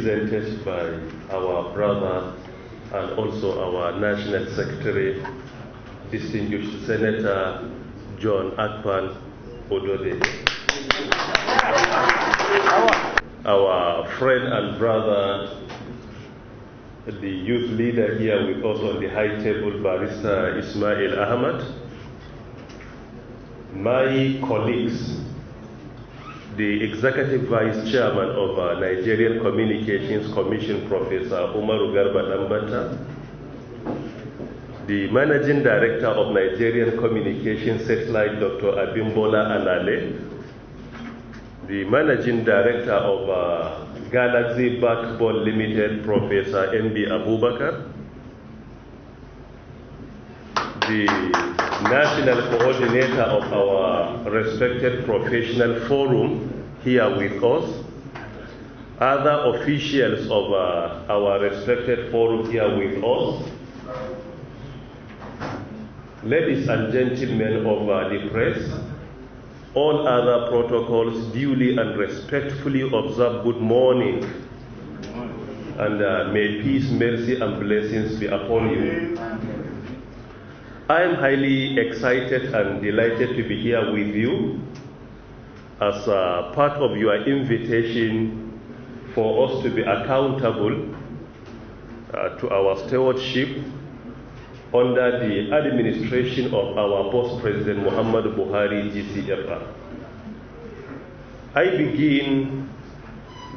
represented by our brother and also our National Secretary, distinguished Senator John Akpan Odode. Our friend and brother, the youth leader here with us on the high table, Barrister Ismail Ahmad. My colleagues, the Executive Vice Chairman of Nigerian Communications Commission, Professor Umaru Garba Dambata, the Managing Director of Nigerian Communications Satellite, Dr. Abimbola Alale, the Managing Director of Galaxy Basketball Limited, Professor MB Abubakar, the National Coordinator of our respected professional forum here with us, other officials of our respected forum here with us, ladies and gentlemen of the press, all other protocols duly and respectfully observed. Good morning, and may peace, mercy, and blessings be upon you. I am highly excited and delighted to be here with you as part of your invitation for us to be accountable to our stewardship under the administration of our boss President Muhammad Buhari, GCFR. I begin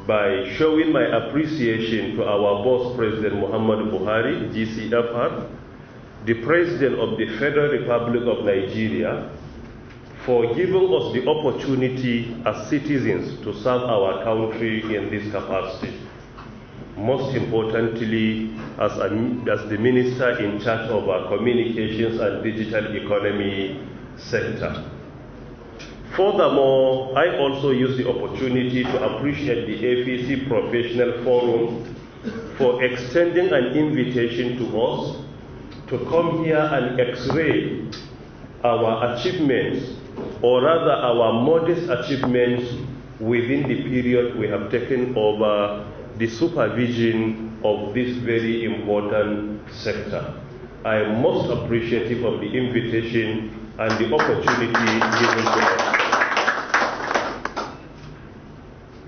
by showing my appreciation to our boss President Muhammad Buhari, GCFR, the President of the Federal Republic of Nigeria, for giving us the opportunity as citizens to serve our country in this capacity. Most importantly, as the Minister in charge of our communications and digital economy sector. Furthermore, I also use the opportunity to appreciate the APC Professional Forum for extending an invitation to us to come here and x-ray our achievements, or rather our modest achievements within the period we have taken over the supervision of this very important sector. I am most appreciative of the invitation and the opportunity given to us.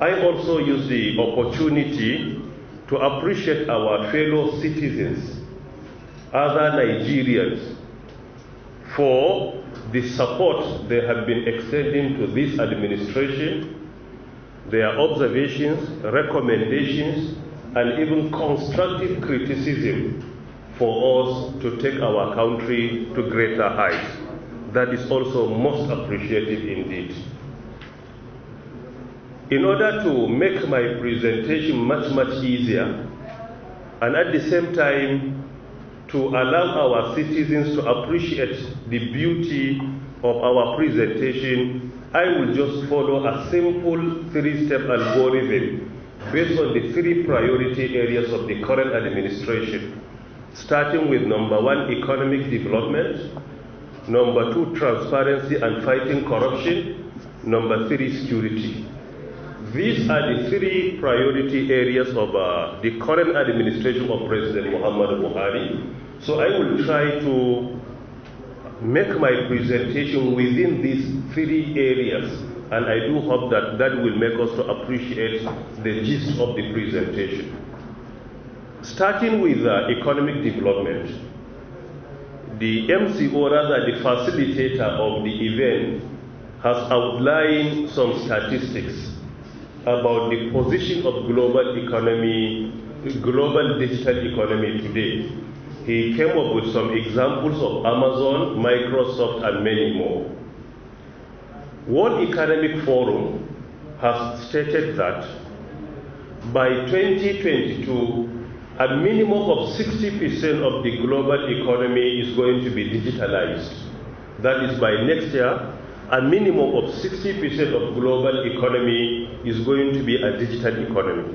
I also use the opportunity to appreciate our fellow citizens, other Nigerians, for the support they have been extending to this administration, their observations, recommendations, and even constructive criticism for us to take our country to greater heights. That is also most appreciative indeed. In order to make my presentation much easier, and at the same time to allow our citizens to appreciate the beauty of our presentation, I will just follow a simple three-step algorithm based on the three priority areas of the current administration, starting with number 1, economic development, number 2, transparency and fighting corruption, number 3, security. These are the three priority areas of the current administration of President Muhammad Buhari. So I will try to make my presentation within these three areas, and I do hope that that will make us to appreciate the gist of the presentation. Starting with economic development, the MC, or rather the facilitator of the event, has outlined some statistics about the position of global digital economy today. He came up with some examples of Amazon, Microsoft, and many more. World Economic Forum has stated that by 2022, a minimum of 60% of the global economy is going to be digitalized. That is, by next year, a minimum of 60% of global economy is going to be a digital economy.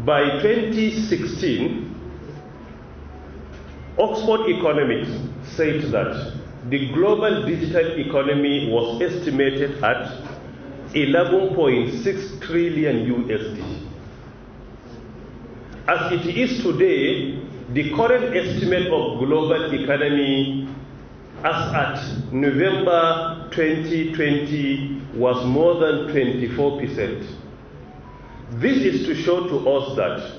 By 2016, Oxford Economics said that the global digital economy was estimated at 11.6 trillion USD. As it is today, the current estimate of global economy as at November 2020 was more than 24%. This is to show to us that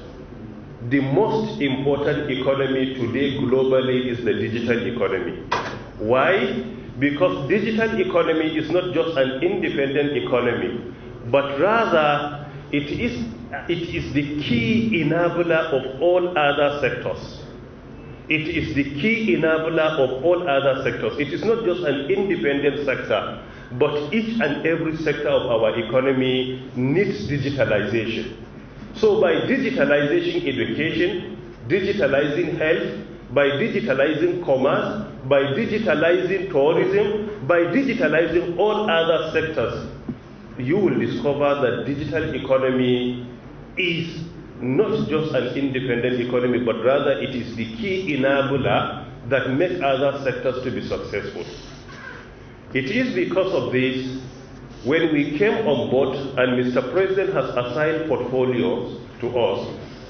the most important economy today globally is the digital economy. Why? Because digital economy is not just an independent economy, but rather it is the key enabler of all other sectors. It is the key enabler of all other sectors. It is not just an independent sector, but each and every sector of our economy needs digitalization. So by digitalizing education, digitalizing health, by digitalizing commerce, by digitalizing tourism, by digitalizing all other sectors, you will discover that digital economy is not just an independent economy, but rather it is the key enabler that makes other sectors to be successful. It is because of this, when we came on board and Mr. President has assigned portfolios to us,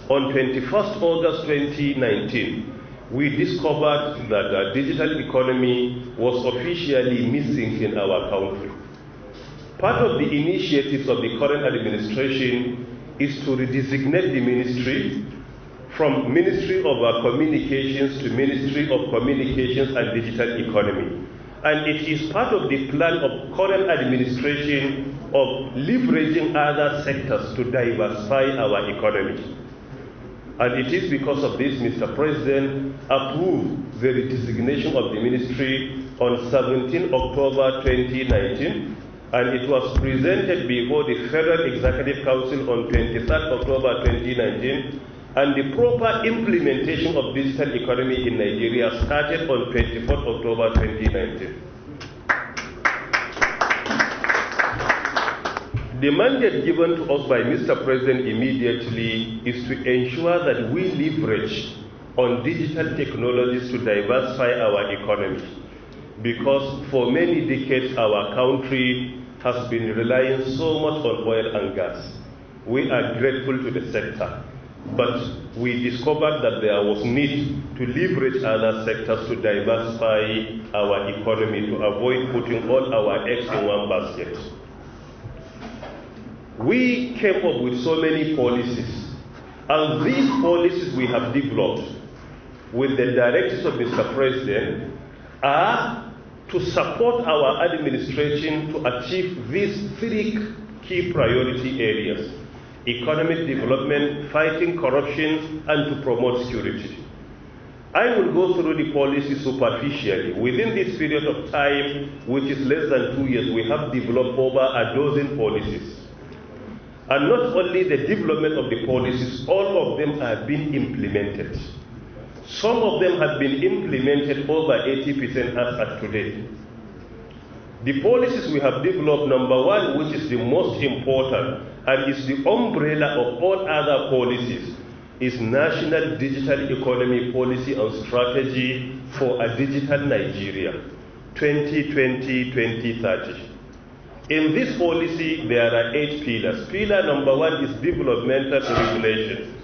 on 21st August 2019, we discovered that the digital economy was officially missing in our country. Part of the initiatives of the current administration is to redesignate the ministry from Ministry of Communications to Ministry of Communications and Digital Economy. And it is part of the plan of current administration of leveraging other sectors to diversify our economy. And it is because of this, Mr. President approved the redesignation of the ministry on 17 October 2019, and it was presented before the Federal Executive Council on 23rd October 2019, and the proper implementation of digital economy in Nigeria started on 24th October 2019. The mandate given to us by Mr. President immediately is to ensure that we leverage on digital technologies to diversify our economy. Because for many decades our country has been relying so much on oil and gas. We are grateful to the sector, but we discovered that there was need to leverage other sectors to diversify our economy, to avoid putting all our eggs in one basket. We came up with so many policies, and these policies we have developed with the directives of Mr. President are to support our administration to achieve these three key priority areas: economic development, fighting corruption, and to promote security. I will go through the policy superficially. Within this period of time, which is less than 2 years, we have developed over a dozen policies. And not only the development of the policies, all of them are being implemented. Some of them have been implemented over 80% as at today. The policies we have developed, number one, which is the most important and is the umbrella of all other policies, is National Digital Economy Policy and Strategy for a Digital Nigeria, 2020-2030. In this policy, there are 8 pillars. Pillar number 1 is developmental regulation.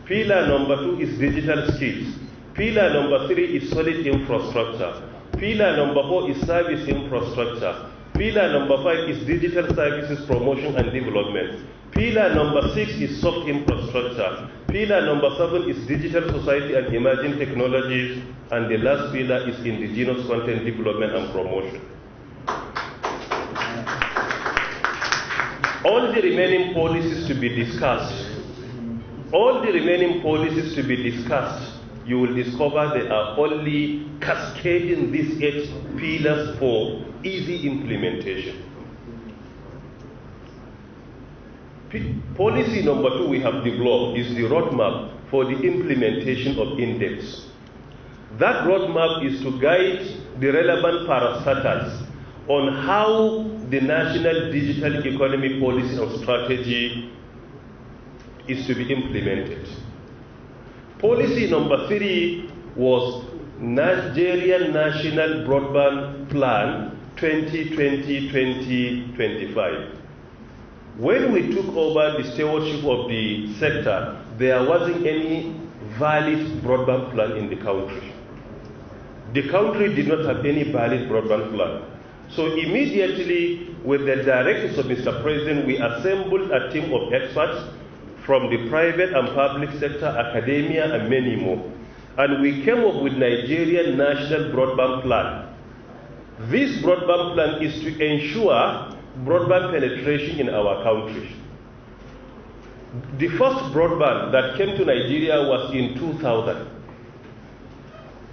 Pillar number 2 is digital skills. Pillar number 3 is solid infrastructure. Pillar number 4 is service infrastructure. Pillar number 5 is digital services promotion and development. Pillar number 6 is soft infrastructure. Pillar number 7 is digital society and emerging technologies. And the last pillar is indigenous content development and promotion. All the remaining policies to be discussed, you will discover they are only cascading these 8 pillars for easy implementation. Policy number 2 we have developed is the roadmap for the implementation of index. That roadmap is to guide the relevant parastatals on how the National Digital Economy Policy and Strategy is to be implemented. Policy number 3 was Nigerian National Broadband Plan 2020-2025. When we took over the stewardship of the sector, there wasn't any valid broadband plan in the country. The country did not have any valid broadband plan. So immediately, with the directives of Mr. President, we assembled a team of experts from the private and public sector, academia, and many more. And we came up with Nigerian National Broadband Plan. This broadband plan is to ensure broadband penetration in our country. The first broadband that came to Nigeria was in 2000.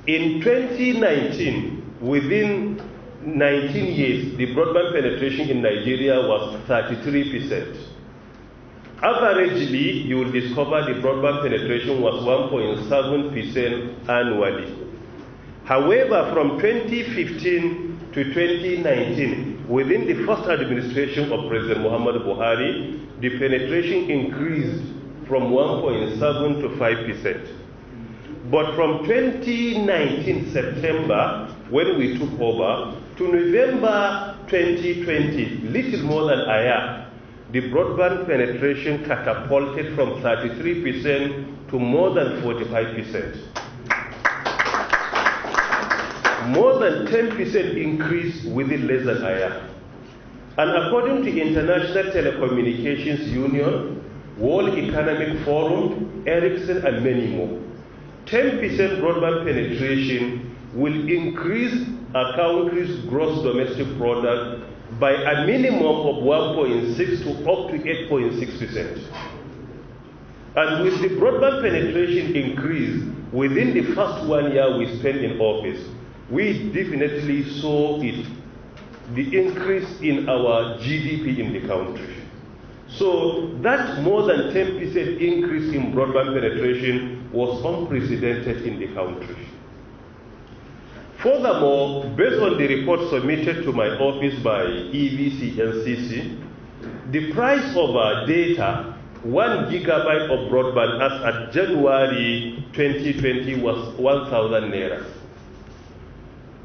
In 2019, within 19 years, the broadband penetration in Nigeria was 33%. Averagely, you will discover the broadband penetration was 1.7% annually. However, from 2015 to 2019, within the first administration of President Muhammad Buhari, the penetration increased from 1.7 to 5%. But from 2019 September, when we took over, to November 2020, little more than a year, the broadband penetration catapulted from 33% to more than 45%. More than 10% increase within less than a year. And according to International Telecommunications Union, World Economic Forum, Ericsson, and many more, 10% broadband penetration will increase a country's gross domestic product by a minimum of 1.6 to up to 8.6%. And with the broadband penetration increase within the first 1 year we spent in office, we definitely saw it, the increase in our GDP in the country. So that more than 10% increase in broadband penetration was unprecedented in the country. Furthermore, based on the report submitted to my office by EVC-NCC, the price of our data, 1 gigabyte of broadband as at January 2020 was 1,000 naira.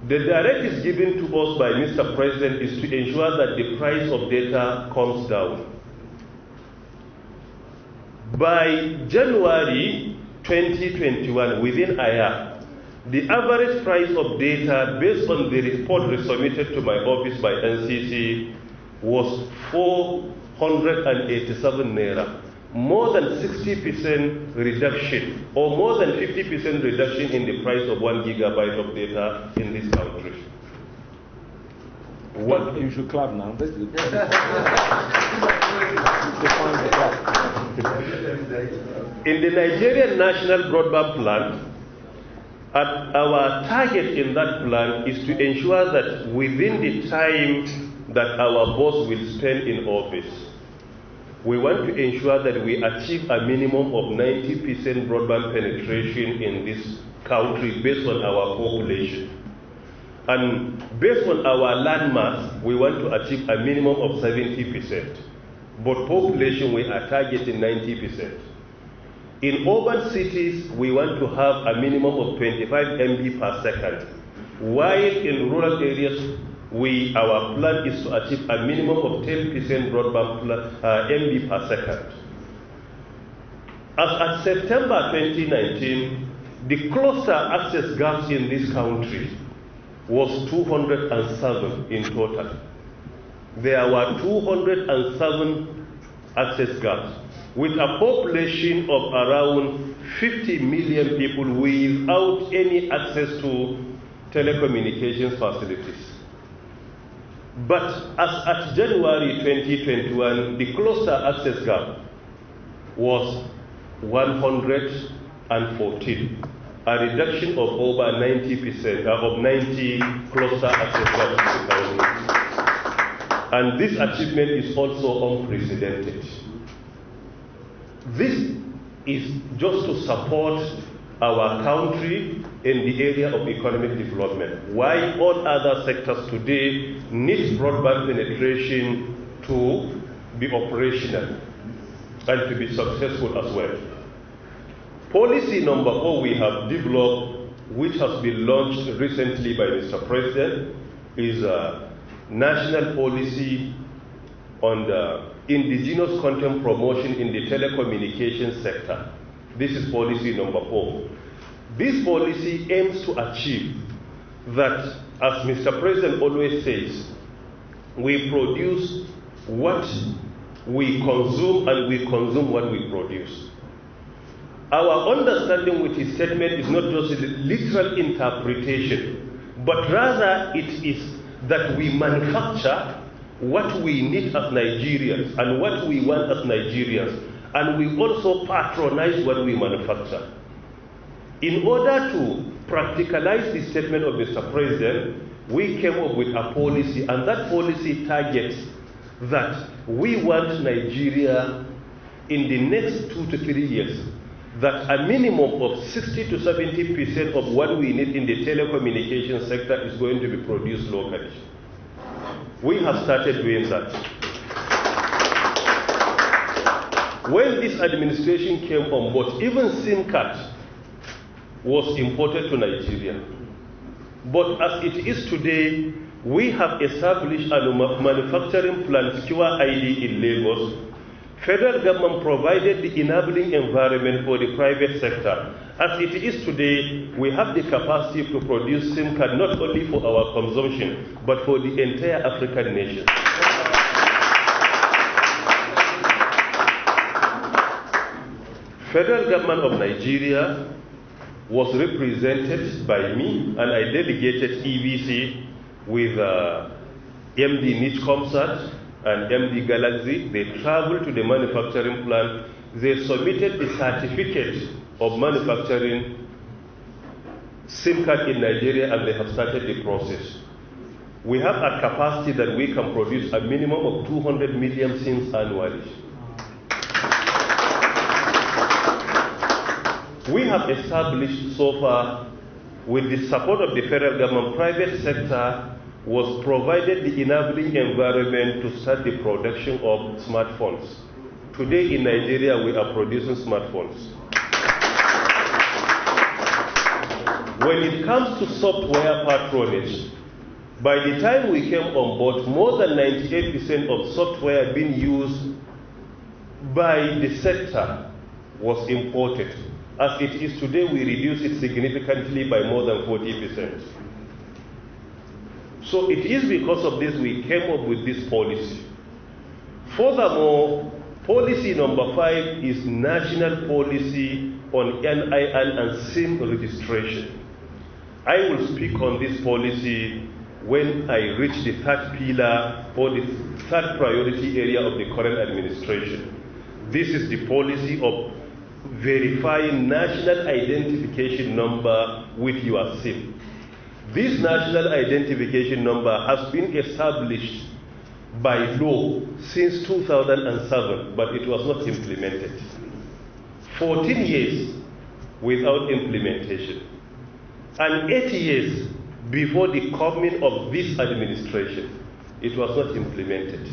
The directives given to us by Mr. President is to ensure that the price of data comes down. By January 2021, within a year, the average price of data based on the report submitted to my office by NCC was 487 naira. More than 60% reduction, or more than 50% reduction in the price of 1 gigabyte of data in this country. What? You should clap now. In the Nigerian National Broadband Plan, our target in that plan is to ensure that within the time that our boss will spend in office, we want to ensure that we achieve a minimum of 90% broadband penetration in this country based on our population. And based on our landmass, we want to achieve a minimum of 70%. But population, we are targeting 90%. In urban cities, we want to have a minimum of 25 MB per second, while in rural areas, our plan is to achieve a minimum of 10% broadband MB per second. As at September 2019, the cluster access gaps in this country was 207 in total. There were 207 access gaps, with a population of around 50 million people without any access to telecommunications facilities. But as at January 2021, the cluster access gap was 114, a reduction of over 90%, of 90 cluster access gaps in the country. And this achievement is also unprecedented. This is just to support our country in the area of economic development, while all other sectors today need broadband penetration to be operational and to be successful as well. Policy number 4 we have developed, which has been launched recently by Mr. President, is a national policy on the indigenous content promotion in the telecommunications sector. This is policy number 4. This policy aims to achieve that, as Mr. President always says, we produce what we consume and we consume what we produce. Our understanding with his statement is not just a literal interpretation, but rather it is that we manufacture what we need as Nigerians and what we want as Nigerians, and we also patronize what we manufacture. In order to practicalize the statement of Mr. President, we came up with a policy, and that policy targets that we want Nigeria in the next 2 to 3 years, that a minimum of 60 to 70% of what we need in the telecommunications sector is going to be produced locally. We have started doing that. When this administration came on board, even SIM card was imported to Nigeria. But as it is today, we have established a manufacturing plant, Secure ID, in Lagos. Federal government provided the enabling environment for the private sector. As it is today, we have the capacity to produce SIM card not only for our consumption, but for the entire African nation. Federal government of Nigeria was represented by me, and I delegated EVC with MD Niche Comsat and MD Galaxy. They traveled to the manufacturing plant. They submitted the certificate of manufacturing SIM card in Nigeria, and they have started the process. We have a capacity that we can produce a minimum of 200 million SIMs annually. We have established so far, with the support of the federal government, private sector was provided the enabling environment to start the production of smartphones. Today in Nigeria, we are producing smartphones. When it comes to software patronage, by the time we came on board, more than 98% of software being used by the sector was imported. As it is today, we reduce it significantly by more than 40%. So it is because of this we came up with this policy. Furthermore, policy number 5 is national policy on NIN and SIM registration. I will speak on this policy when I reach the 3rd pillar or the 3rd priority area of the current administration. This is the policy of verifying national identification number with your SIM. This national identification number has been established by law since 2007, but it was not implemented. 14 years without implementation. And 8 years before the coming of this administration, it was not implemented.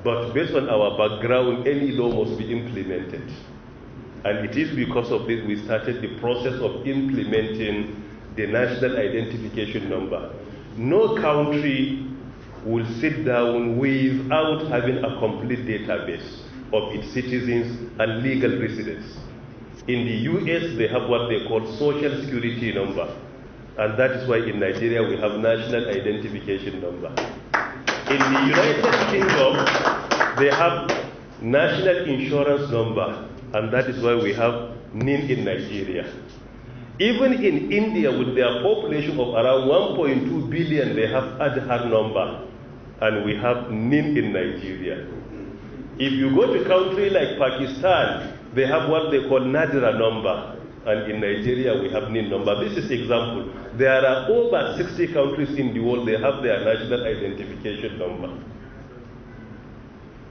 But based on our background, any law must be implemented. And it is because of this we started the process of implementing the national identification number. No country will sit down without having a complete database of its citizens and legal residents. In the US, they have what they call social security number. And that is why in Nigeria we have national identification number. In the United Kingdom, they have national insurance number. And that is why we have NIN in Nigeria. Even in India, with their population of around 1.2 billion, they have Aadhaar number, and we have NIN in Nigeria. If you go to a country like Pakistan, they have what they call Nadira number, and in Nigeria we have NIN number. This is example. There are over 60 countries in the world, they have their national identification number.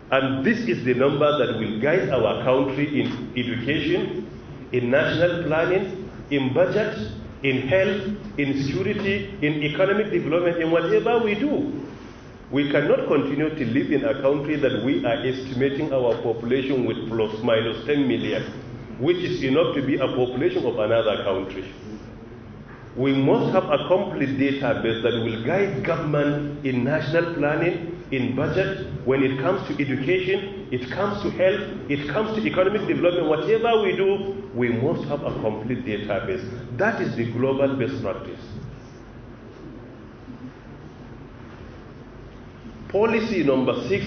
And this is the number that will guide our country in education, in national planning, in budget, in health, in security, in economic development, in whatever we do. We cannot continue to live in a country that we are estimating our population with plus minus 10 million, which is enough to be a population of another country. We must have a complete database that will guide government in national planning, in budget, When it comes to education, it comes to health, it comes to economic development, whatever we do, we must have a complete database. That is the global best practice. Policy number 6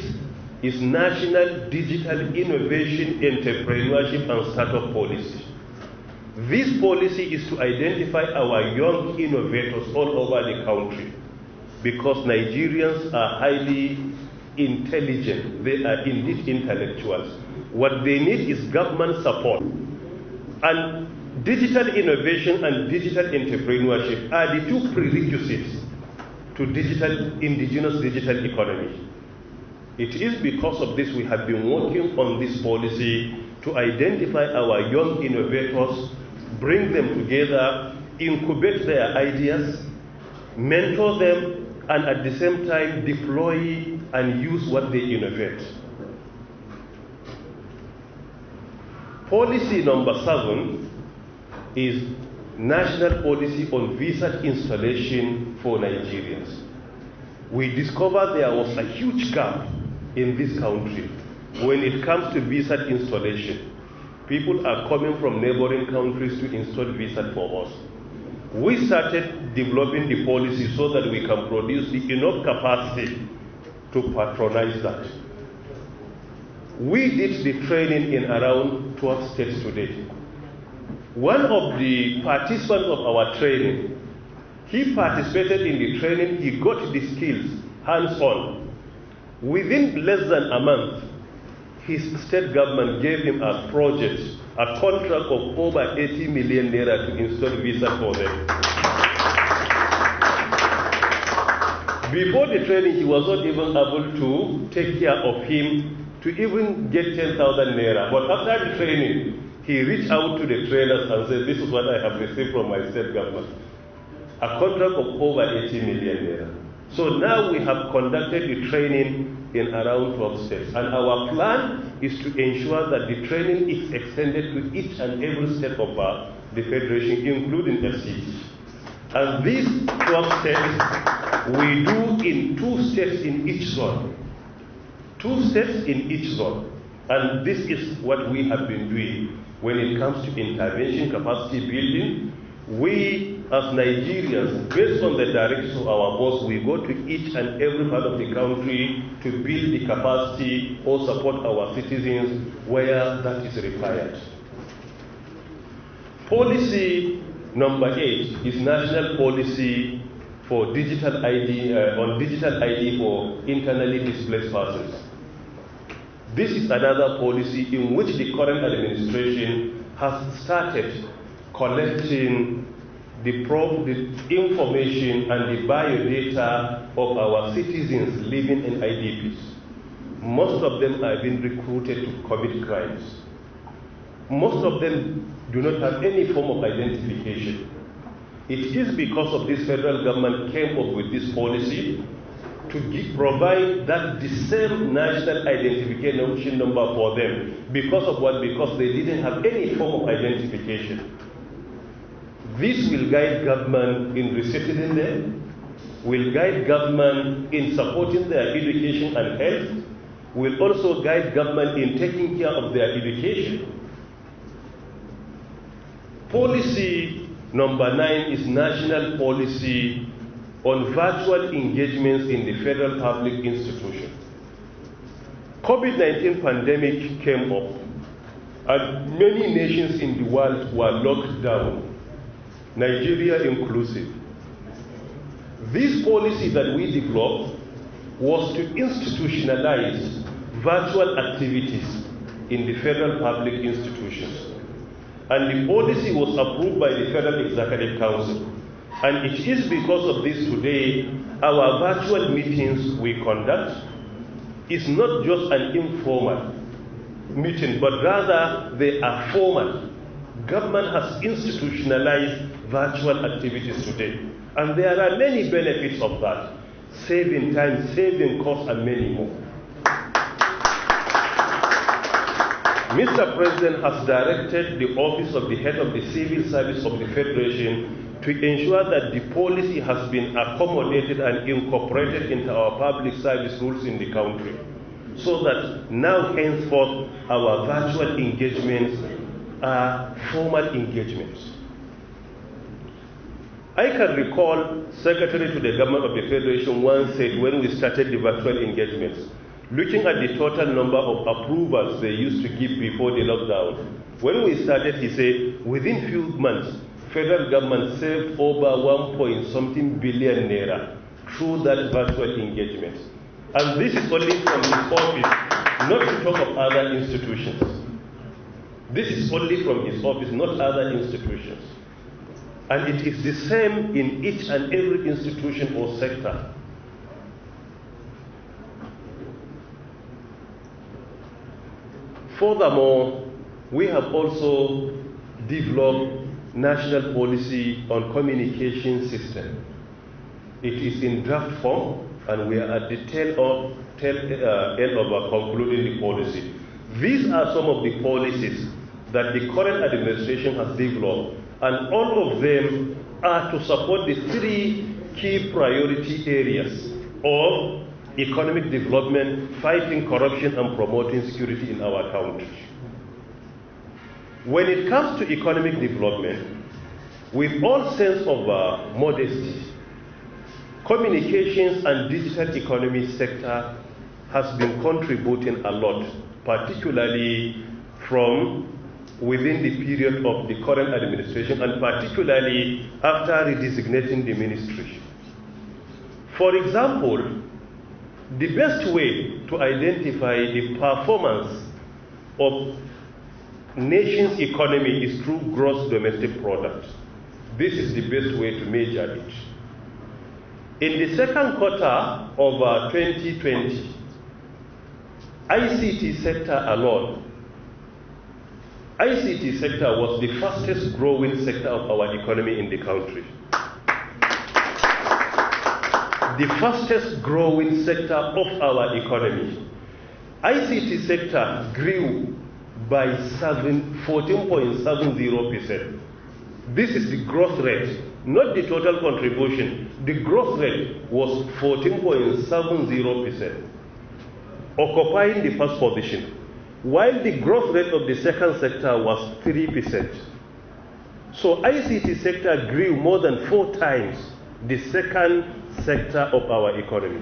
is National Digital Innovation, Entrepreneurship and Startup Policy. This policy is to identify our young innovators all over the country, because Nigerians are highly intelligent. They are indeed intellectuals. What they need is government support. And digital innovation and digital entrepreneurship are the two prerequisites to indigenous digital economy. It is because of this we have been working on this policy to identify our young innovators, bring them together, incubate their ideas, mentor them, and at the same time deploy and use what they innovate. Policy number 7 is National Policy on Visa Installation for Nigerians. We discovered there was a huge gap in this country when it comes to visa installation. People are coming from neighboring countries to install visa for us. We started developing the policy so that we can produce the enough capacity to patronize that. We did the training in around 12 states today. One of the participants of our training, he participated in the training, he got the skills, hands-on. Within less than a month, his state government gave him a project, a contract of over 80 million naira to install visa for them. Before the training, he was not even able to take care of him to even get 10,000 naira. But after the training, he reached out to the trainers and said, this is what I have received from my state government. A contract of over 80 million naira. So now we have conducted the training in around 12 states. And our plan is to ensure that the training is extended to each and every state of the Federation, including FCT. And these 12 states, we do in 2 states in each zone. 2 states in each zone. And this is what we have been doing when it comes to intervention capacity building. We, as Nigerians, based on the directions of our boss, we go to each and every part of the country to build the capacity or support our citizens where that is required. Policy number 8 is National Policy for Digital ID, on Digital ID for Internally Displaced Persons. This is another policy in which the current administration has started collecting the information and the biodata of our citizens living in IDPs. Most of them are being recruited to commit crimes. Most of them do not have any form of identification. It is because of this federal government came up with this policy to provide that the same national identification number for them. Because of what? Because they didn't have any form of identification. This will guide government in resettling them, will guide government in supporting their education and health, will also guide government in taking care of their education. Policy number 9 is National Policy on Virtual Engagements in the Federal Public Institution. COVID-19 pandemic came up, and many nations in the world were locked down, Nigeria inclusive. This policy that we developed was to institutionalize virtual activities in the federal public institutions. And the policy was approved by the Federal Executive Council. And it is because of this today, our virtual meetings we conduct is not just an informal meeting, but rather they are formal. Government has institutionalized virtual activities today. And there are many benefits of that. Saving time, saving costs, and many more. Mr. President has directed the Office of the Head of the Civil Service of the Federation to ensure that the policy has been accommodated and incorporated into our public service rules in the country. so that now henceforth our virtual engagements are formal engagements. I can recall Secretary to the Government of the Federation once said when we started the virtual engagements, looking at the total number of approvals they used to give before the lockdown, when we started, he said, within few months, federal government saved over 1.something billion naira through that virtual engagement. And this is only from his office, not to talk of other institutions. This is only from his office, not other institutions. And it is the same in each and every institution or sector. Furthermore, we have also developed national policy on communication system. It is in draft form, and we are at the tail end of concluding the policy. These are some of the policies that the current administration has developed, and all of them are to support the three key priority areas of economic development, fighting corruption, and promoting security in our country. When it comes to economic development, with all sense of modesty, communications and digital economy sector has been contributing a lot, particularly from within the period of the current administration, and particularly after redesignating the ministry. For example, the best way to identify the performance of nation's economy is through gross domestic product. This is the best way to measure it. In the second quarter of 2020, ICT sector alone, ICT sector was the fastest growing sector of our economy in the country. The fastest growing sector of our economy. ICT sector grew by 14.70%. This is the growth rate, not the total contribution. The growth rate was 14.70%, occupying the first position, while the growth rate of the second sector was 3%. So ICT sector grew more than 4 times the second sector of our economy.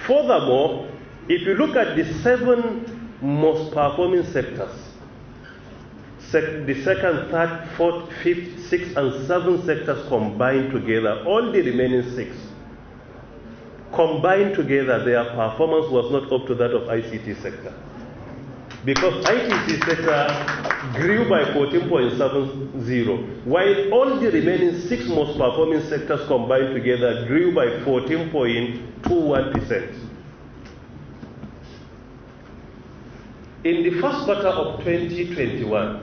Furthermore, if you look at the 7 most performing sectors, the second, third, fourth, fifth, sixth, and 7th sectors combined together, all the remaining 6 combined together, their performance was not up to that of ICT sector. Because ICT sector grew by 14.70, while all the remaining 6 most performing sectors combined together grew by 14.21%. In the first quarter of 2021,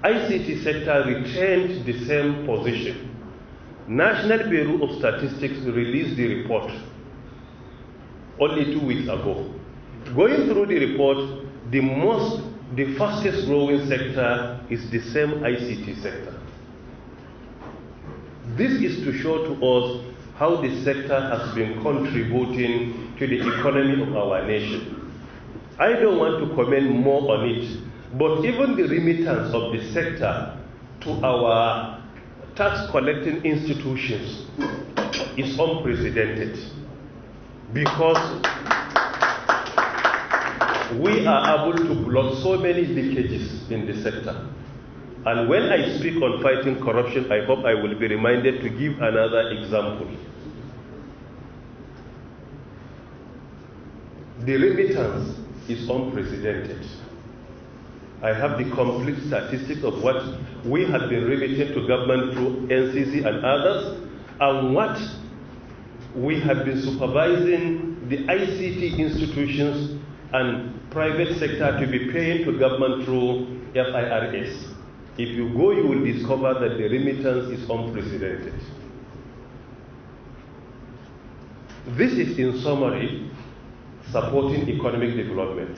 ICT sector retained the same position. National Bureau of Statistics released the report only 2 weeks ago. Going through the report, the fastest growing sector is the same ICT sector. This is to show to us how the sector has been contributing to the economy of our nation. I don't want to comment more on it, but even the remittance of the sector to our tax collecting institutions is unprecedented, because we are able to block so many leakages in the sector. And when I speak on fighting corruption, I hope I will be reminded to give another example. The remittance is unprecedented. I have the complete statistics of what we have been remitting to government through NCC and others, and what we have been supervising the ICT institutions and private sector to be paying to government through FIRS. If you go, you will discover that the remittance is unprecedented. This is, in summary, supporting economic development.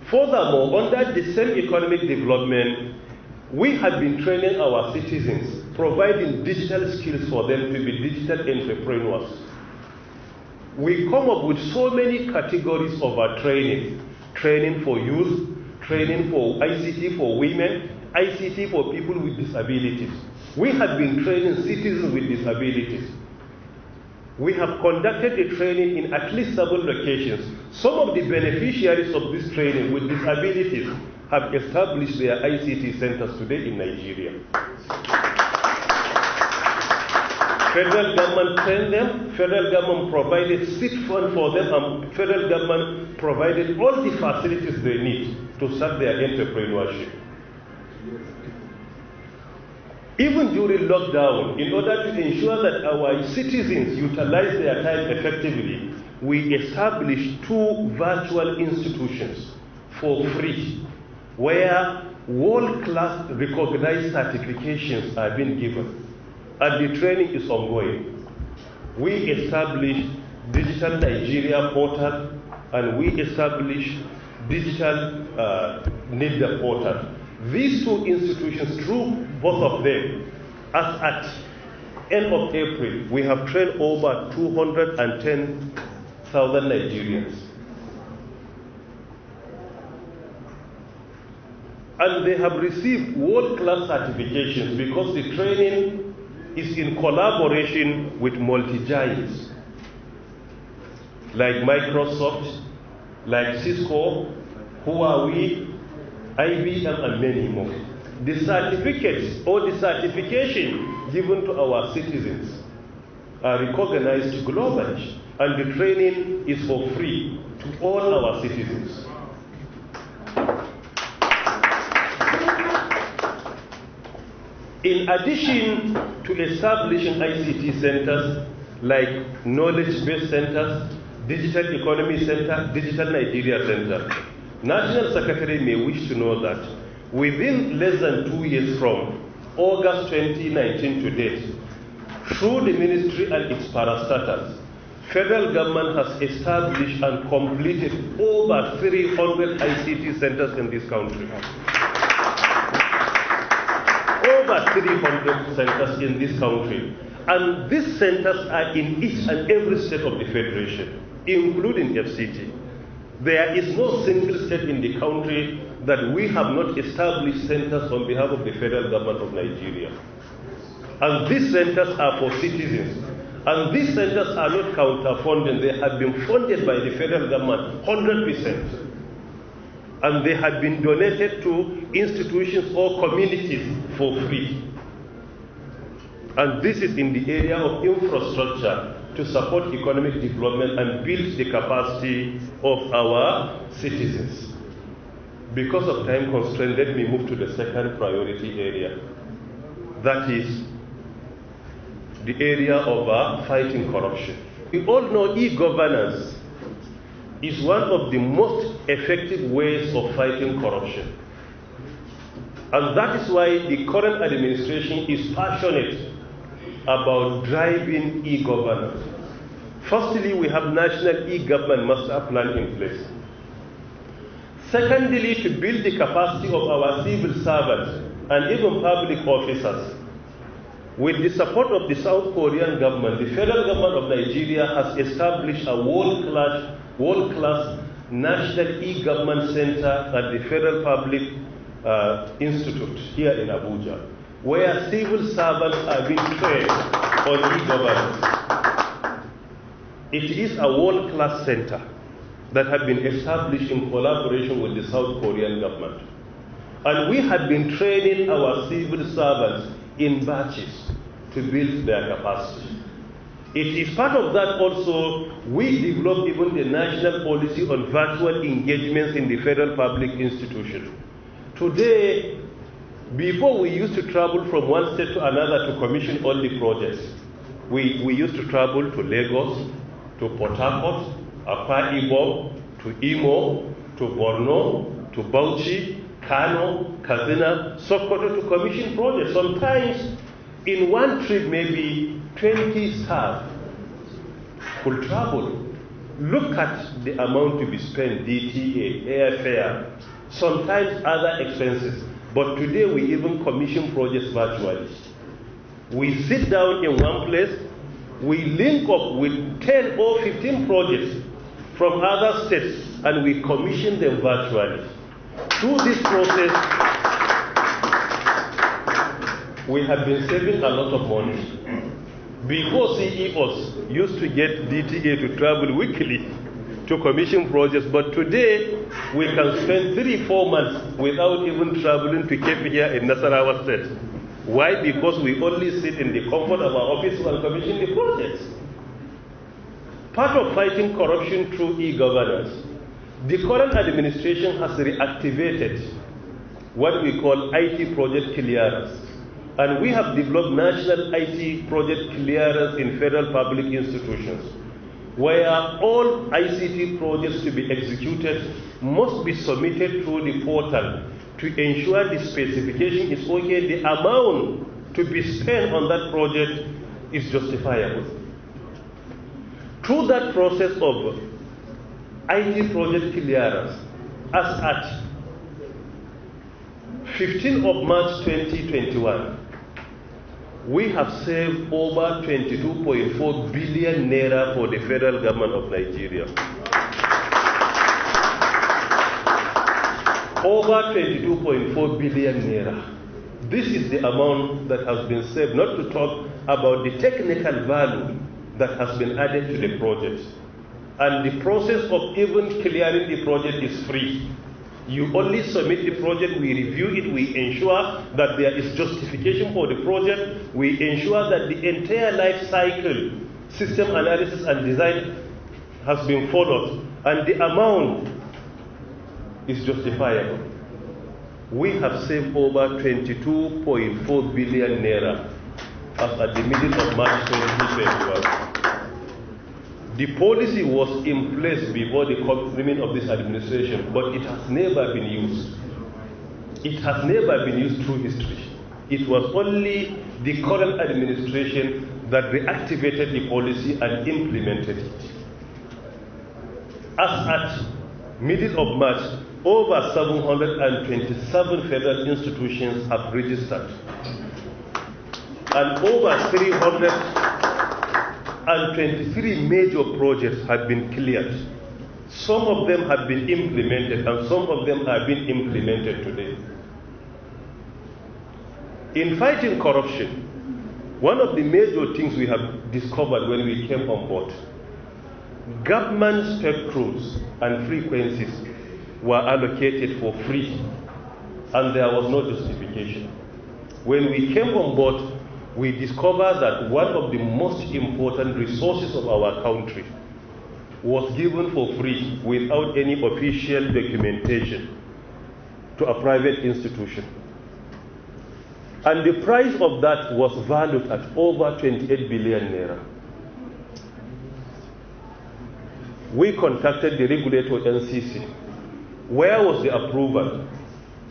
Furthermore, under the same economic development, we have been training our citizens, providing digital skills for them to be digital entrepreneurs. we come up with so many categories of our training. Training for youth, training for ICT for women, ICT for people with disabilities. We have been training citizens with disabilities. We have conducted the training in at least 7 locations. Some of the beneficiaries of this training with disabilities have established their ICT centers today in Nigeria. Federal government trained them, federal government provided seed fund for them, and federal government provided all the facilities they need to start their entrepreneurship. Even during lockdown, in order to ensure that our citizens utilize their time effectively, we established 2 virtual institutions for free, where world-class recognized certifications are being given, and the training is ongoing. We established Digital Nigeria Portal, and we established Digital NIDA Portal. These 2 institutions, through both of them, as at end of April, we have trained over 210,000 Nigerians. And they have received world-class certifications because the training is in collaboration with multi-giants like Microsoft, like Cisco, Huawei, IBM, and many more. The certificates or the certification given to our citizens are recognized globally, and the training is for free to all our citizens. In addition to establishing ICT centers like knowledge-based centers, digital economy center, digital Nigeria center, National Secretary may wish to know that within less than 2 years from August 2019 to date, through the ministry and its parastatals, federal government has established and completed over 300 ICT centers in this country. Over 300 centers in this country. And these centers are in each and every state of the Federation, including FCT. There is no single state in the country that we have not established centers on behalf of the federal government of Nigeria. And these centers are for citizens. And these centers are not counter-funded. They have been funded by the federal government 100%. And they have been donated to institutions or communities for free. And this is in the area of infrastructure to support economic development and build the capacity of our citizens. Because of time constraint, let me move to the second priority area. That is the area of fighting corruption. We all know e-governance is one of the most effective ways of fighting corruption. And that is why the current administration is passionate about driving e-governance. Firstly, we have National E-Government Master Plan in place. Secondly, to build the capacity of our civil servants and even public officers. With the support of the South Korean government, the federal government of Nigeria has established a world-class National E-Government Center at the Federal Public Institute here in Abuja, where civil servants are being trained on e-governance. It is a world-class center that has been established in collaboration with the South Korean government. And we have been training our civil servants in batches to build their capacity. It is part of that also, we developed even the national policy on virtual engagements in the federal public institution. Today, before we used to travel from one state to another to commission all the projects. We used to travel to Lagos, to Port Harcourt, Akwa Ibom, to Imo, to Borno, to Bauchi, Kano, Katsina, Sokoto to commission projects. Sometimes in one trip, maybe 20 staff could travel. Look at the amount to be spent, DTA, airfare, sometimes other expenses. But today we even commission projects virtually. We sit down in one place, we link up with 10 or 15 projects from other states and we commission them virtually. Through this process, we have been saving a lot of money. Before CEOs used to get DTA to travel weekly to commission projects, but today we can spend 3-4 months without even traveling to Cape here in Nasarawa State. Why? Because we only sit in the comfort of our office and commission the projects. Part of fighting corruption through e-governance, the current administration has reactivated what we call IT project clearance. And we have developed national IT project clearance in federal public institutions, where all ICT projects to be executed must be submitted through the portal to ensure the specification is okay, the amount to be spent on that project is justifiable. Through that process of IT project clearance, as at 15th of March 2021, we have saved over 22.4 billion naira for the federal government of Nigeria. Over 22.4 billion naira. This is the amount that has been saved, not to talk about the technical value that has been added to the project. And the process of even clearing the project is free. You only submit the project, we review it, we ensure that there is justification for the project, we ensure that the entire life cycle, system analysis and design has been followed, and the amount is justifiable. We have saved over 22.4 billion naira as at the middle of March 2021. The policy was in place before the coming of this administration, but it has never been used. It has never been used through history. It was only the current administration that reactivated the policy and implemented it. As at middle of March, over 727 federal institutions have registered, and over 323 major projects have been cleared. Some of them have been implemented and some of them are being implemented today. In fighting corruption, one of the major things we have discovered when we came on board, government spectrums and frequencies were allocated for free and there was no justification. When we came on board, we discovered that one of the most important resources of our country was given for free without any official documentation to a private institution. And the price of that was valued at over 28 billion naira. We contacted the regulator NCC. Where was the approval?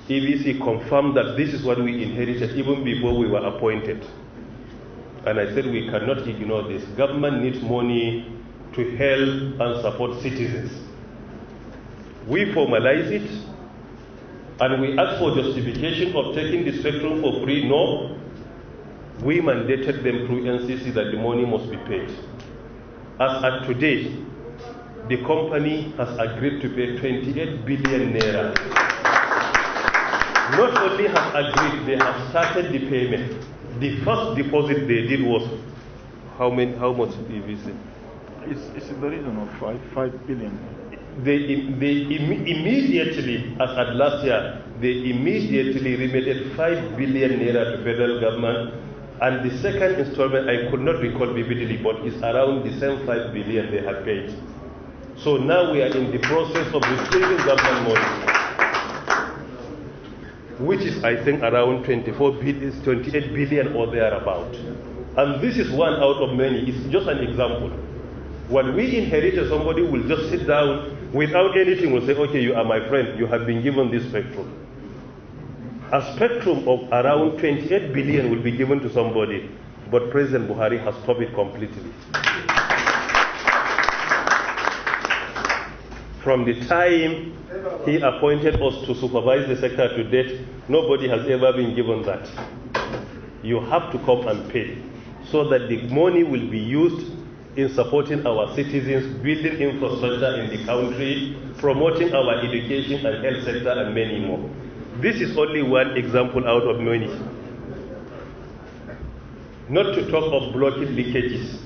EBC confirmed that this is what we inherited even before we were appointed. And I said we cannot ignore this. Government needs money to help and support citizens. We formalize it and we ask for justification of taking the spectrum for free. No. We mandated them through NCC that the money must be paid. As at today, the company has agreed to pay 28 billion naira. Not only has agreed, they have started the payment. The first deposit they did was how much EVC? It's in the region of 5 billion. They immediately, as at last year, they immediately remitted 5 billion naira to federal government. And the second installment, I could not recall vividly, but it's around the same 5 billion they have paid. So now we are in the process of receiving government money, which is, I think, around 28 billion or thereabout. And this is one out of many. It's just an example. When we inherited, somebody will just sit down without anything, will say, okay, you are my friend, you have been given this spectrum. A spectrum of around 28 billion will be given to somebody, but President Buhari has stopped it completely. From the time he appointed us to supervise the sector to date, nobody has ever been given that. You have to come and pay. so that the money will be used in supporting our citizens, building infrastructure in the country, promoting our education and health sector, and many more. This is only one example out of many. Not to talk of blocking leakages,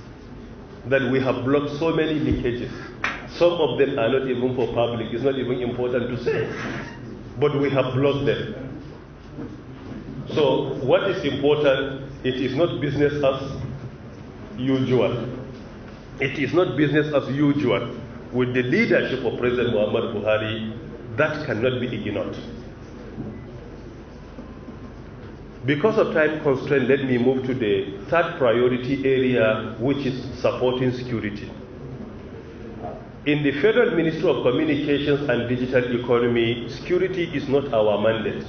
that we have blocked so many leakages. Some of them are not even for public, it's not even important to say, but we have blocked them. So what is important, it is not business as usual. It is not business as usual. With the leadership of President Muhammad Buhari, that cannot be ignored. Because of time constraint, let me move to the third priority area, which is supporting security. In the Federal Ministry of Communications and Digital Economy, security is not our mandate.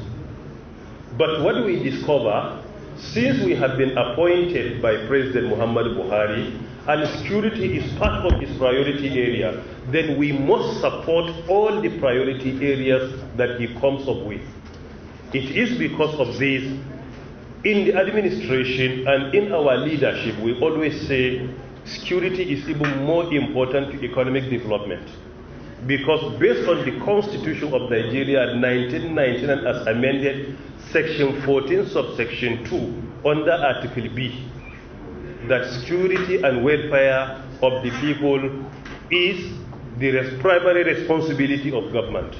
But what we discover, since we have been appointed by President Muhammad Buhari, and security is part of his priority area, then we must support all the priority areas that he comes up with. It is because of this, in the administration and in our leadership, we always say security is even more important to economic development. Because based on the Constitution of Nigeria 1999 as amended, Section 14, subsection 2, under Article B, that security and welfare of the people is the primary responsibility of government.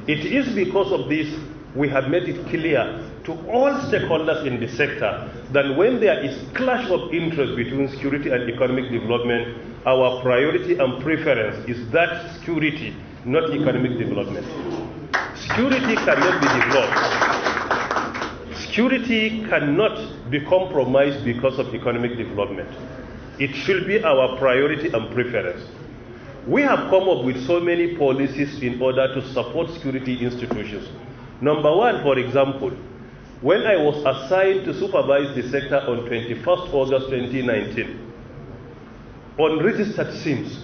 It is because of this we have made it clear to all stakeholders in the sector that when there is clash of interest between security and economic development, our priority and preference is that security, not economic development. Security cannot be developed. Security cannot be compromised because of economic development. It should be our priority and preference. We have come up with so many policies in order to support security institutions. Number one, for example, when I was assigned to supervise the sector on 21st August 2019, on registered SIMs,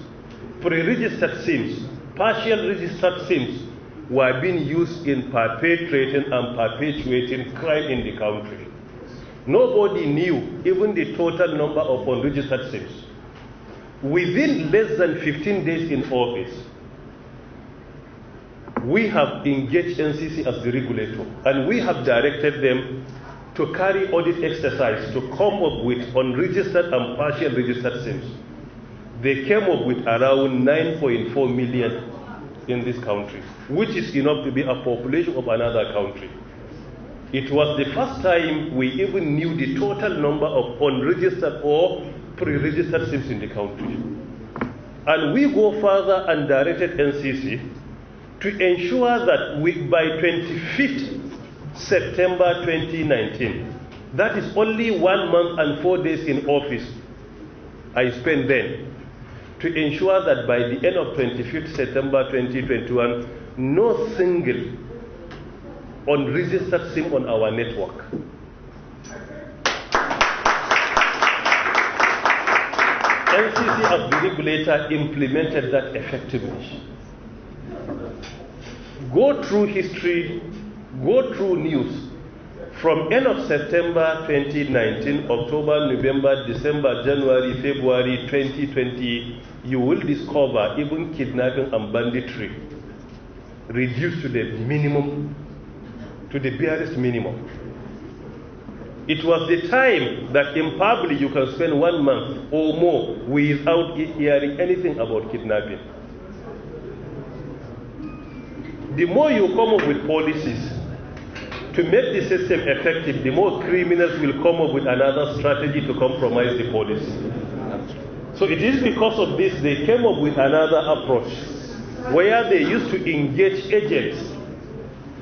pre-registered SIMs, partial registered SIMs were being used in perpetrating and perpetuating crime in the country. Nobody knew even the total number of unregistered SIMs. Within less than 15 days in office, we have engaged NCC as the regulator, and we have directed them to carry audit exercise to come up with unregistered and partial registered SIMs. They came up with around 9.4 million in this country, which is enough to be a population of another country. It was the first time we even knew the total number of unregistered or pre-registered SIMs in the country. And we go further and directed NCC to ensure that by 25th September 2019, that is only 1 month and 4 days in office I spent then, to ensure that by the end of 25th September 2021, no single unregistered SIM on our network. NCC as the regulator implemented that effectively. Go through history, go through news. From end of September 2019, October, November, December, January, February 2020, you will discover even kidnapping and banditry reduced to the minimum, to the barest minimum. It was the time that in public you can spend 1 month or more without hearing anything about kidnapping. The more you come up with policies to make the system effective, the more criminals will come up with another strategy to compromise the policy. So it is because of this they came up with another approach where they used to engage agents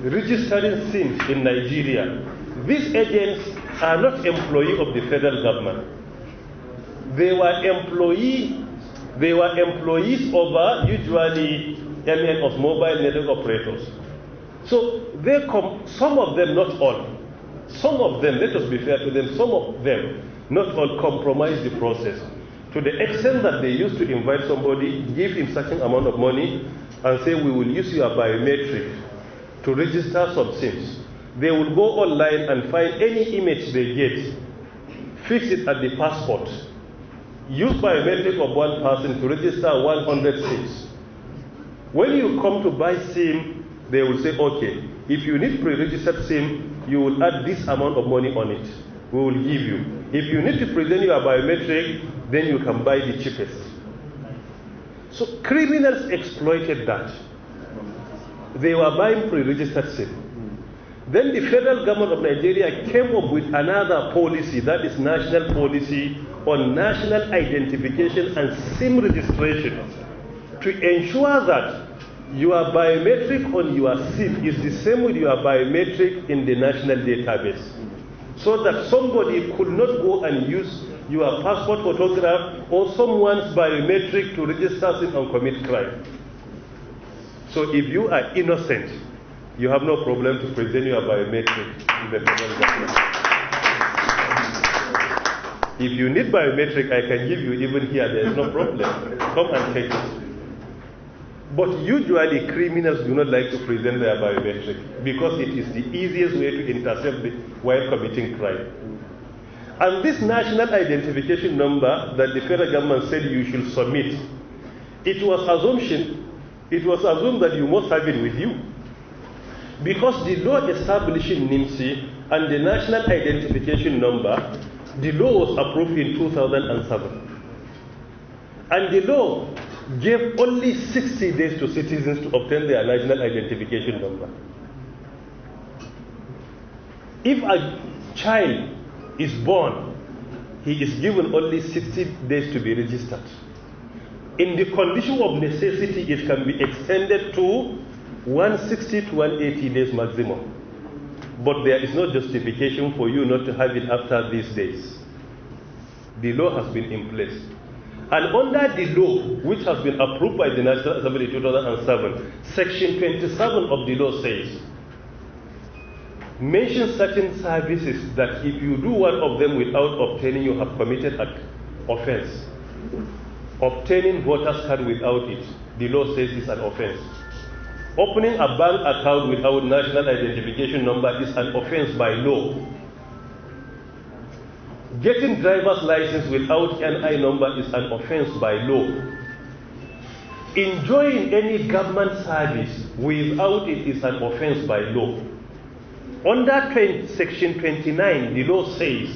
registering SIMs in Nigeria. These agents are not employees of the federal government. They were employees of usually MN of mobile network operators. So they some of them, not all, some of them, let us be fair to them, some of them, not all, compromise the process to the extent that they used to invite somebody, give him certain amount of money, and say, we will use your biometric to register some SIMs. They will go online and find any image they get, fix it at the passport. Use biometric of one person to register 100 SIMs. When you come to buy SIM, they will say, okay, if you need pre-registered SIM, you will add this amount of money on it. We will give you. If you need to present your biometric, then you can buy the cheapest. So criminals exploited that. They were buying pre-registered SIM. Then the federal government of Nigeria came up with another policy, that is national policy on national identification and SIM registration, to ensure that your biometric on your SIM is the same with your biometric in the national database, so that somebody could not go and use your passport photograph or someone's biometric to register SIM and commit crime. So if you are innocent, you have no problem to present your biometric in the federal government. If you need biometric, I can give you even here, there is no problem. Come and take it. But usually criminals do not like to present their biometric because it is the easiest way to intercept while committing crime. And this national identification number that the federal government said you should submit, it was assumed that you must have it with you. Because the law establishing NIMSI and the national identification number, the law was approved in 2007. And the law gave only 60 days to citizens to obtain their national identification number. If a child is born, he is given only 60 days to be registered. In the condition of necessity, it can be extended to 160 to 180 days maximum. But there is no justification for you not to have it after these days. The law has been in place. And under the law, which has been approved by the National Assembly in 2007, Section 27 of the law says, mention certain services that if you do one of them without obtaining, you have committed an offense. Obtaining voter's card without it, the law says is an offense. Opening a bank account without national identification number is an offense by law. Getting driver's license without NI number is an offense by law. Enjoying any government service without it is an offense by law. Under Section 29, the law says,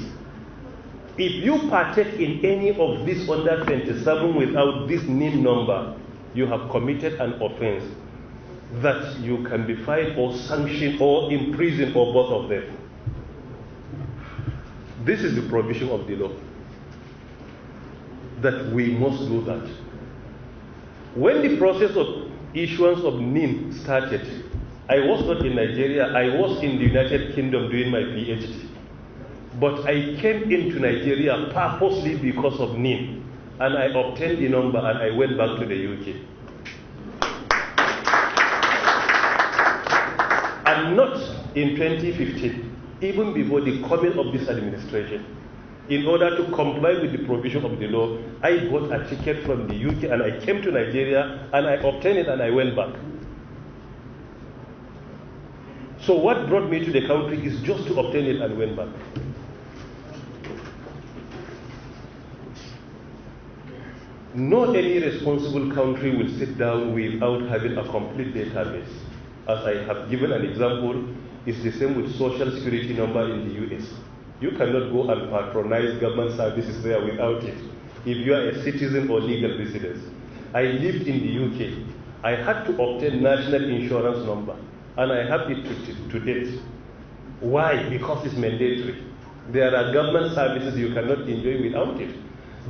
if you partake in any of this under 27 without this NIN number, you have committed an offense that you can be fined or sanctioned or imprisoned or both of them. This is the provision of the law, that we must do that. When the process of issuance of NIN started, I was not in Nigeria, I was in the United Kingdom doing my PhD. But I came into Nigeria purposely because of NIN, and I obtained the number and I went back to the UK. And not in 2015. Even before the coming of this administration, in order to comply with the provision of the law, I bought a ticket from the UK and I came to Nigeria and I obtained it and I went back. So what brought me to the country is just to obtain it and went back. Not any responsible country will sit down without having a complete database. As I have given an example, it's the same with social security number in the US. You cannot go and patronize government services there without it, if you are a citizen or legal resident. I lived in the UK. I had to obtain national insurance number, and I have it to date. Why? Because it's mandatory. There are government services you cannot enjoy without it.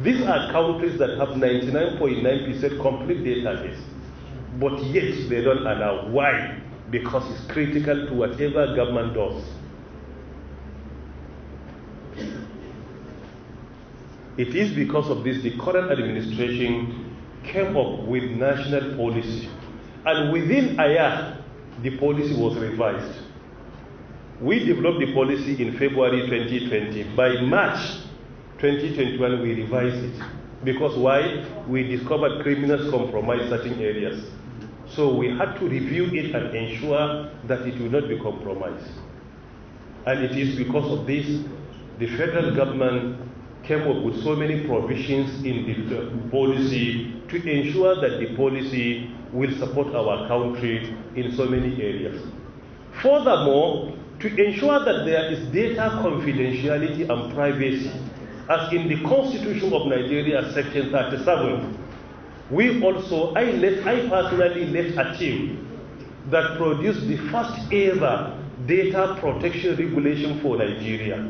These are countries that have 99.9% complete database, but yet they don't allow. Why? Because it's critical to whatever government does. It is because of this the current administration came up with national policy, and within a year the policy was revised. We developed the policy in February 2020. By March 2021 we revised it. Because why? We discovered criminals compromise certain areas. So we had to review it and ensure that it will not be compromised. And it is because of this, the federal government came up with so many provisions in the policy to ensure that the policy will support our country in so many areas. Furthermore, to ensure that there is data confidentiality and privacy, as in the Constitution of Nigeria, Section 37, I personally led a team that produced the first ever data protection regulation for Nigeria.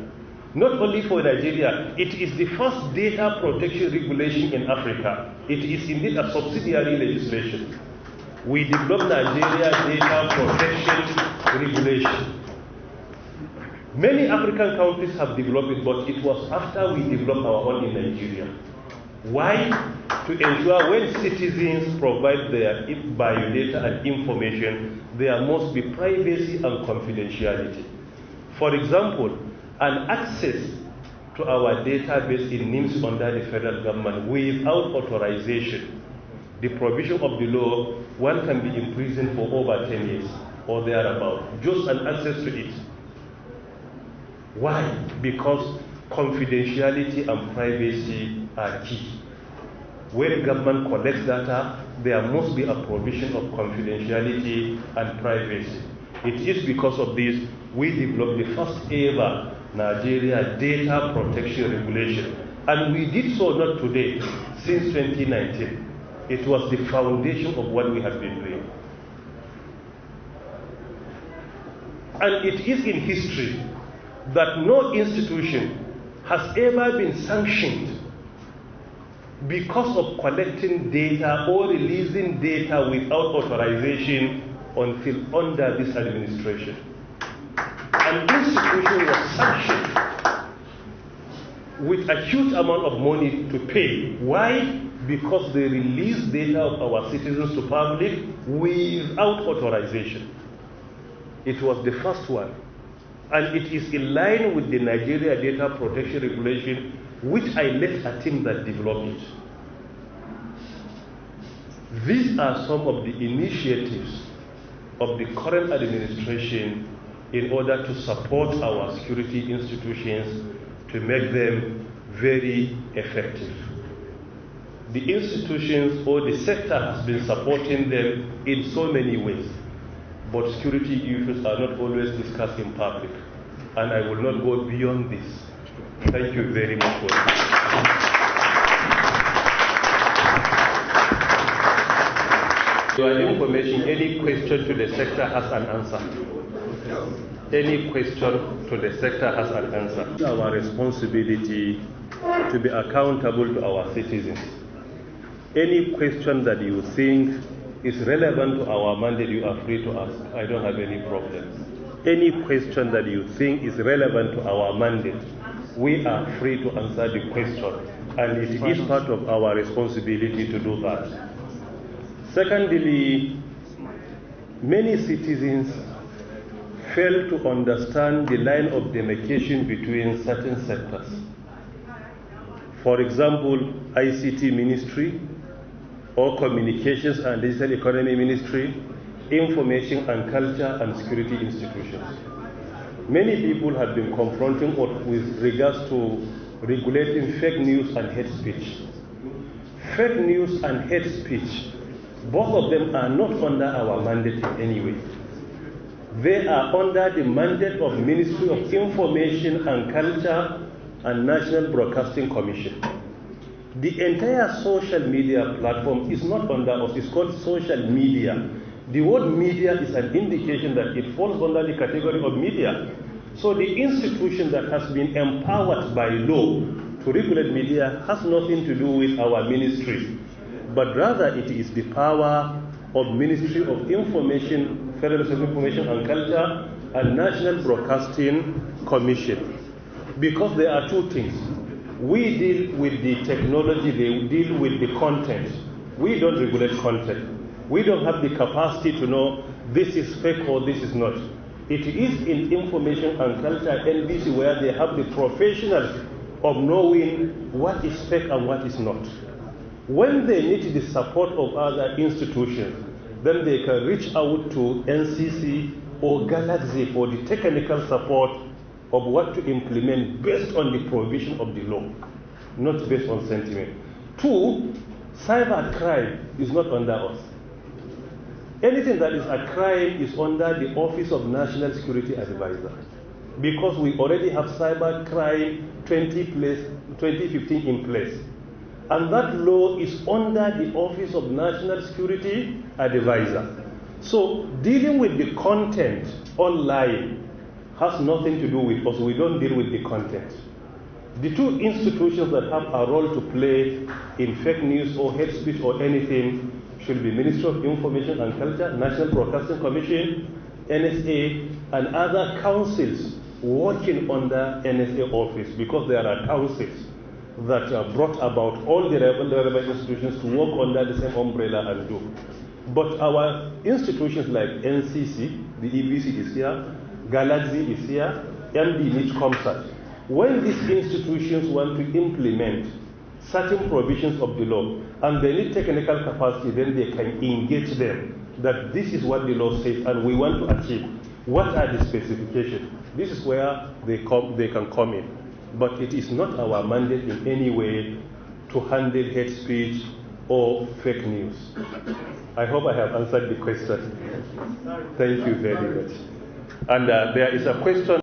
Not only for Nigeria, it is the first data protection regulation in Africa. It is indeed a subsidiary legislation. We developed Nigeria data protection regulation. Many African countries have developed it, but it was after we developed our own in Nigeria. Why? To ensure when citizens provide their biodata and information, there must be privacy and confidentiality. For example, an access to our database in NIMS under the federal government without authorization, the provision of the law, one can be imprisoned for over 10 years or thereabout, just an access to it. Why? Because confidentiality and privacy are key. When government collects data, there must be a provision of confidentiality and privacy. It is because of this we developed the first ever Nigeria data protection regulation. And we did so not today, since 2019. It was the foundation of what we have been doing. And it is in history that no institution has ever been sanctioned because of collecting data or releasing data without authorization until under this administration. An institution was sanctioned with a huge amount of money to pay. Why? Because they released data of our citizens to public without authorization. It was the first one. And it is in line with the Nigeria Data Protection Regulation, which I led a team that developed it. These are some of the initiatives of the current administration in order to support our security institutions to make them very effective. The institutions or the sector has been supporting them in so many ways, but security issues are not always discussed in public, and I will not go beyond this. Thank you very much for your information. Any question to the sector has an answer. Any question to the sector has an answer. It's our responsibility to be accountable to our citizens. Any question that you think is relevant to our mandate, you are free to ask. I don't have any problem. Any question that you think is relevant to our mandate, we are free to answer the question, and it is part of our responsibility to do that. Secondly, many citizens fail to understand the line of demarcation between certain sectors. For example, ICT ministry, or communications and digital economy ministry, information and culture and security institutions. Many people have been confronting us with regards to regulating fake news and hate speech. Fake news and hate speech, both of them are not under our mandate in any way. They are under the mandate of Ministry of Information and Culture and National Broadcasting Commission. The entire social media platform is not under us, it's called social media. The word media is an indication that it falls under the category of media. So the institution that has been empowered by law to regulate media has nothing to do with our ministry, but rather it is the power of Ministry of Information, Federal Ministry of Information and Culture, and National Broadcasting Commission. Because there are two things. We deal with the technology, they deal with the content. We don't regulate content. We don't have the capacity to know this is fake or this is not. It is in Information and Culture, NBC, where they have the professionals of knowing what is fake and what is not. When they need the support of other institutions, then they can reach out to NCC or Galaxy for the technical support of what to implement based on the provision of the law. not based on sentiment. Two, cyber crime is not under us. Anything that is a crime is under the Office of National Security Advisor, because we already have cyber crime 2015 in place. And that law is under the Office of National Security Advisor. So dealing with the content online has nothing to do with us. We don't deal with the content. The two institutions that have a role to play in fake news or hate speech or anything should be Ministry of Information and Culture, National Broadcasting Commission, NSA, and other councils working under NSA office, because there are councils that brought about all the relevant institutions to work under the same umbrella and do. But our institutions like NCC, the EBC is here, Galaxy is here, MD needs ComSat. When these institutions want to implement certain provisions of the law and they need technical capacity, then they can engage them that this is what the law says and we want to achieve. What are the specifications? This is where they can come in. But it is not our mandate in any way to handle hate speech or fake news. I hope I have answered the question. Thank you very much. And there is a question.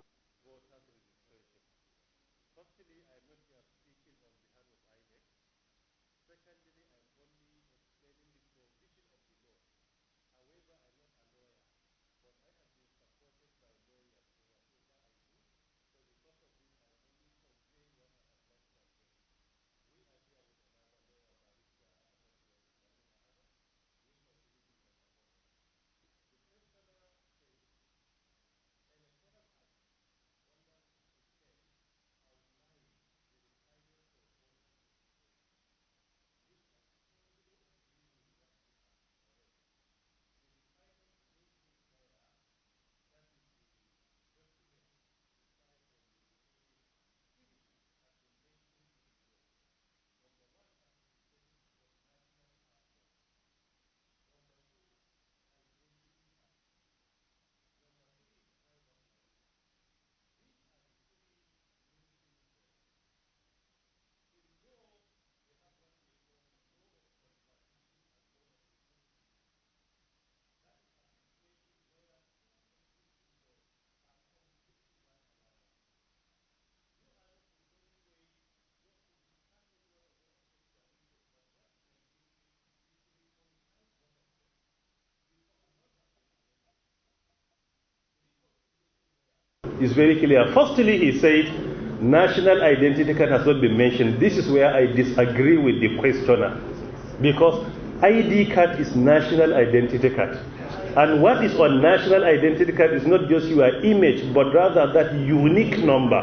Is very clear. Firstly, he said national identity card has not been mentioned. This is where I disagree with the questioner, because ID card is national identity card. And what is on national identity card is not just your image, but rather that unique number.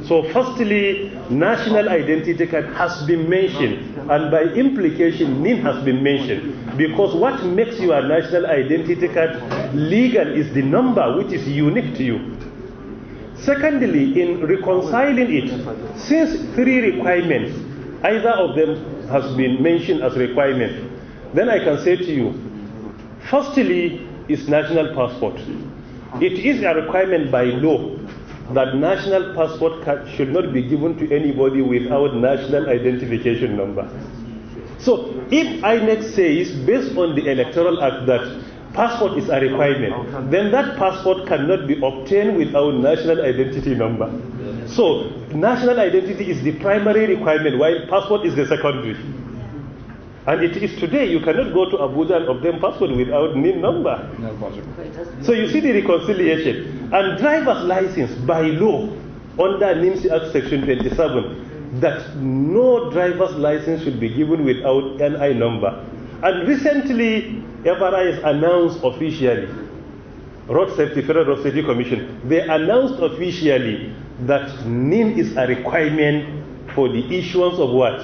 So firstly, national identity card has been mentioned, and by implication, NIN has been mentioned, because what makes your national identity card legal is the number which is unique to you. Secondly, in reconciling it, since three requirements, either of them has been mentioned as requirement, then I can say to you, firstly is national passport. It is a requirement by law that national passport card should not be given to anybody without national identification number. So if INEC says, based on the Electoral Act, that passport is a requirement, then that passport cannot be obtained without national identity number. So national identity is the primary requirement, while passport is the secondary. And it is today, you cannot go to Abuja and obtain passport without NIN number. No possible. So you see the reconciliation. And driver's license by law under NIMSI Act Section 27, that no driver's license should be given without NI number. And recently, FRI has announced officially, Federal Road Safety Commission, they announced officially that NIN is a requirement for the issuance of what?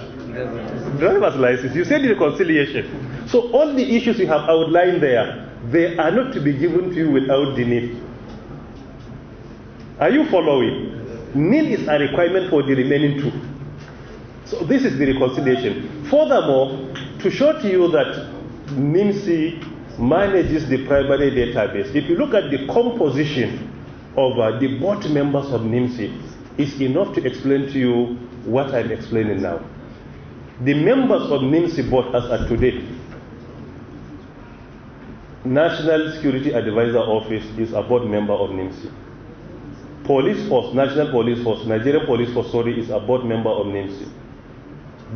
Driver's license. You said the reconciliation. So all the issues you have outlined there, they are not to be given to you without the NIN. Are you following? NIN is a requirement for the remaining two. So this is the reconciliation. Furthermore, to show to you that NIMSI manages the primary database, if you look at the composition of the board members of NIMSI, is enough to explain to you what I'm explaining now. The members of NIMSI board as at today, National Security Advisor Office is a board member of NIMSI. Police Force, National Police Force, Nigerian Police Force, is a board member of NIMSI.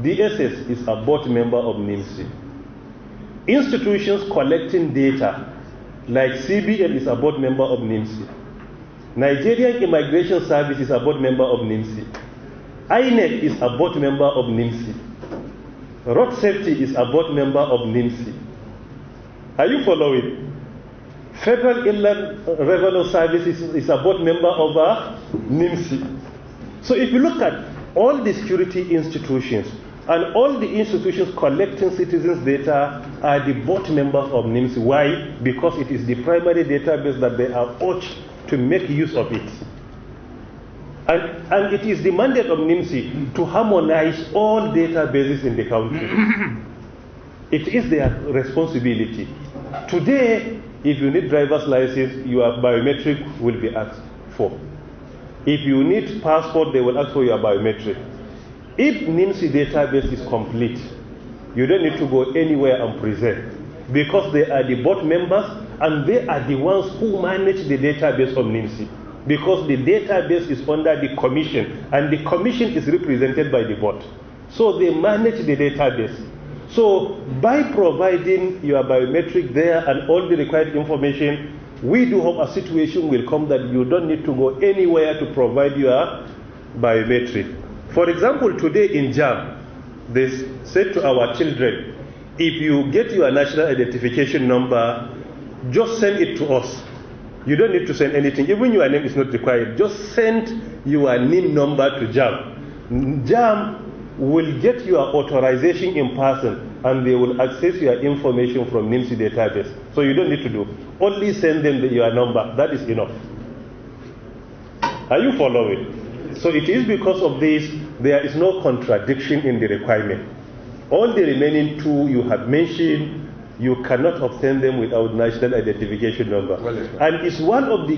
DSS is a board member of NIMSI. Institutions collecting data, like CBN is a board member of NIMSI. Nigerian Immigration Service is a board member of NIMSI. INEC is a board member of NIMSI. Road Safety is a board member of NIMSI. Are you following? Federal Inland Revenue Service is a board member of NIMSI. So if you look at all the security institutions and all the institutions collecting citizens' data are the board members of NIMSI. Why? Because it is the primary database that they are urged to make use of it. And it is the mandate of NIMSI to harmonize all databases in the country. It is their responsibility. Today, if you need driver's license, your biometric will be asked for. If you need passport, they will ask for your biometric. If NIMSI database is complete, you don't need to go anywhere and present, because they are the board members and they are the ones who manage the database of NIMSI, because the database is under the commission and the commission is represented by the board. So they manage the database. So by providing your biometric there and all the required information, we do hope a situation will come that you don't need to go anywhere to provide your biometric. For example, today in JAM, they said to our children, if you get your national identification number, just send it to us. You don't need to send anything. Even your name is not required. Just send your NIN number to JAM. JAM will get your authorization in person and they will access your information from NIMSI database. So you don't need to do. Only send them your number. That is enough. Are you following? So it is because of this, there is no contradiction in the requirement. All the remaining two you have mentioned, you cannot obtain them without national identification number. And it's one of the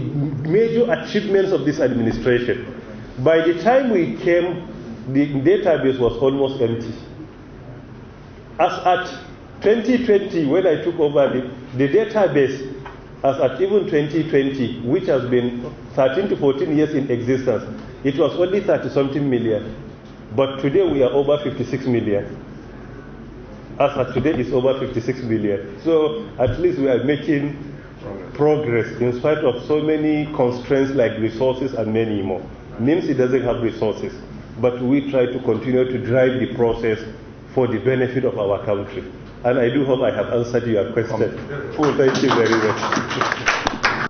major achievements of this administration. By the time we came, the database was almost empty. As at 2020, when I took over the database, as at even 2020, which has been 13 to 14 years in existence, it was only 30-something million. But today we are over 56 million. As at today, it's over 56 million. So at least we are making progress in spite of so many constraints like resources and many more. NIMSI doesn't have resources, but we try to continue to drive the process for the benefit of our country. And I do hope I have answered your question. Thank you very much.